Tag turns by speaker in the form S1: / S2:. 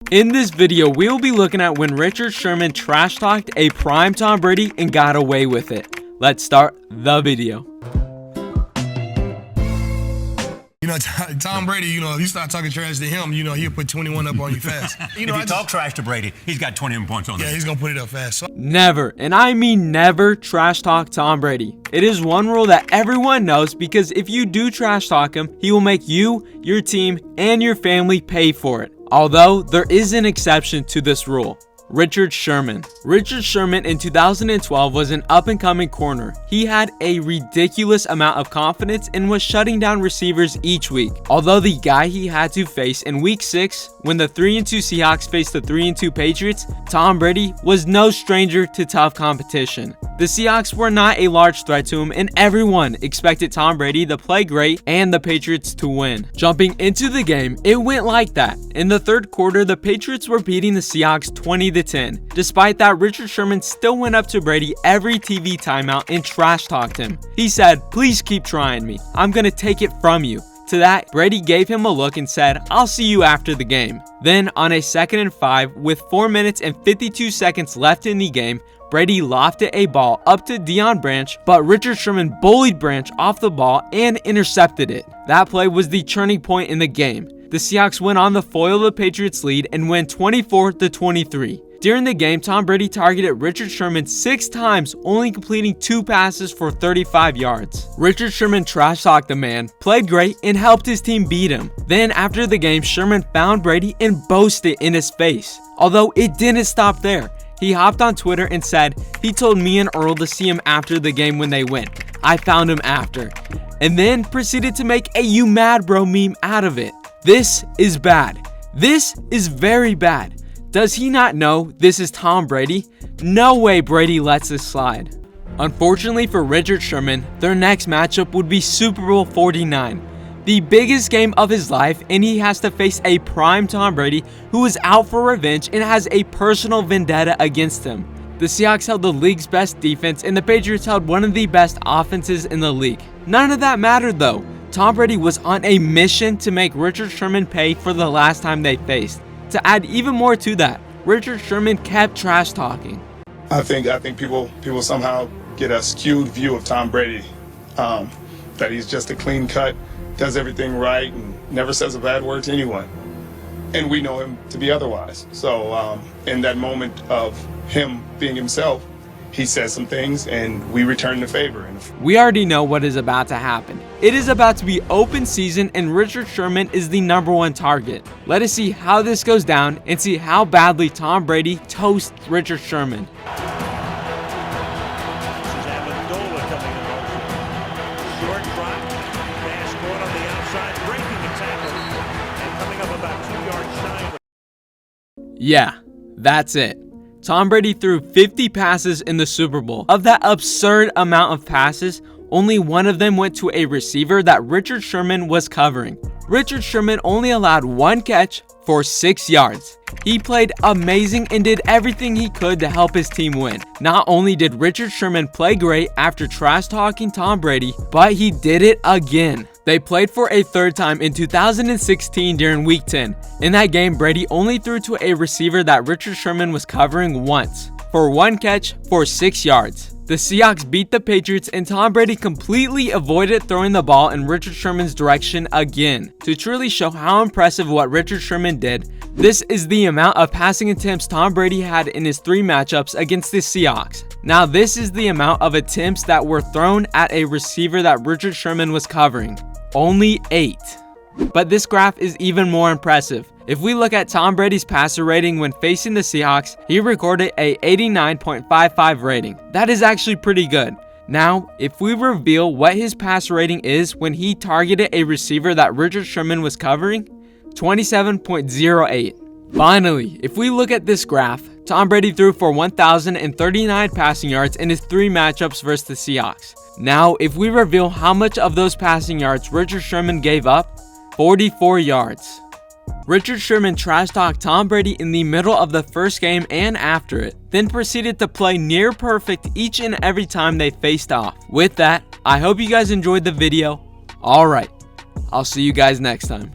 S1: In this video, we will be looking at when Richard Sherman trash-talked a prime Tom Brady and got away with it. Let's start the video.
S2: Tom Brady, if you start talking trash to him, he'll put 21 up on you fast.
S3: If you talk trash to Brady, he's got 21 points on there.
S2: Yeah, he's going to put it up fast.
S1: Never, and I mean never, trash talk Tom Brady. It is one rule that everyone knows, because if you do trash talk him, he will make you, your team, and your family pay for it. Although, there is an exception to this rule. Richard Sherman. Richard Sherman in 2012 was an up-and-coming corner. He had a ridiculous amount of confidence and was shutting down receivers each week. Although the guy he had to face in week 6, when the 3-2 Seahawks faced the 3-2 Patriots, Tom Brady was no stranger to tough competition. The Seahawks were not a large threat to him, and everyone expected Tom Brady to play great and the Patriots to win. Jumping into the game, it went like that. In the third quarter, the Patriots were beating the Seahawks 20-10. Despite that, Richard Sherman still went up to Brady every TV timeout and trash-talked him. He said, "Please keep trying me. I'm gonna take it from you." To that, Brady gave him a look and said, "I'll see you after the game." Then, on a 2nd and 5, with 4 minutes and 52 seconds left in the game, Brady lofted a ball up to Deion Branch, but Richard Sherman bullied Branch off the ball and intercepted it. That play was the turning point in the game. The Seahawks went on to foil the Patriots' lead and win 24-23. During the game, Tom Brady targeted Richard Sherman 6 times, only completing 2 passes for 35 yards. Richard Sherman trash-talked the man, played great, and helped his team beat him. Then, after the game, Sherman found Brady and boasted in his face. Although it didn't stop there. He hopped on Twitter and said, "He told me and Earl to see him after the game when they win. I found him after." And then proceeded to make a "you mad bro" meme out of it. This is bad. This is very bad. Does he not know this is Tom Brady? No way Brady lets this slide. Unfortunately for Richard Sherman, their next matchup would be Super Bowl 49. The biggest game of his life, and he has to face a prime Tom Brady who is out for revenge and has a personal vendetta against him. The Seahawks held the league's best defense, and the Patriots held one of the best offenses in the league. None of that mattered though. Tom Brady was on a mission to make Richard Sherman pay for the last time they faced. To add even more to that, Richard Sherman kept trash talking.
S4: I think people somehow get a skewed view of Tom Brady, that he's just a clean cut, does everything right, and never says a bad word to anyone. And we know him to be otherwise. So in that moment of him being himself, he says some things and we return the favor.
S1: We already know what is about to happen. It is about to be open season and Richard Sherman is the #1 target. Let us see how this goes down and see how badly Tom Brady toasts Richard Sherman. Yeah, that's it. Tom Brady threw 50 passes in the Super Bowl. Of that absurd amount of passes, only one of them went to a receiver that Richard Sherman was covering. Richard Sherman only allowed 1 catch for 6 yards. He played amazing and did everything he could to help his team win. Not only did Richard Sherman play great after trash-talking Tom Brady, but he did it again. They played for a 3rd time in 2016 during Week 10. In that game, Brady only threw to a receiver that Richard Sherman was covering once, for 1 catch for 6 yards. The Seahawks beat the Patriots and Tom Brady completely avoided throwing the ball in Richard Sherman's direction again. To truly show how impressive what Richard Sherman did, this is the amount of passing attempts Tom Brady had in his 3 matchups against the Seahawks. Now this is the amount of attempts that were thrown at a receiver that Richard Sherman was covering. Only 8. But this graph is even more impressive. If we look at Tom Brady's passer rating when facing the Seahawks, he recorded a 89.55 rating. That is actually pretty good. Now, if we reveal what his passer rating is when he targeted a receiver that Richard Sherman was covering, 27.08. Finally, if we look at this graph, Tom Brady threw for 1,039 passing yards in his 3 matchups versus the Seahawks. Now, if we reveal how much of those passing yards Richard Sherman gave up, 44 yards. Richard Sherman trash-talked Tom Brady in the middle of the first game and after it, then proceeded to play near perfect each and every time they faced off. With that, I hope you guys enjoyed the video. Alright, I'll see you guys next time.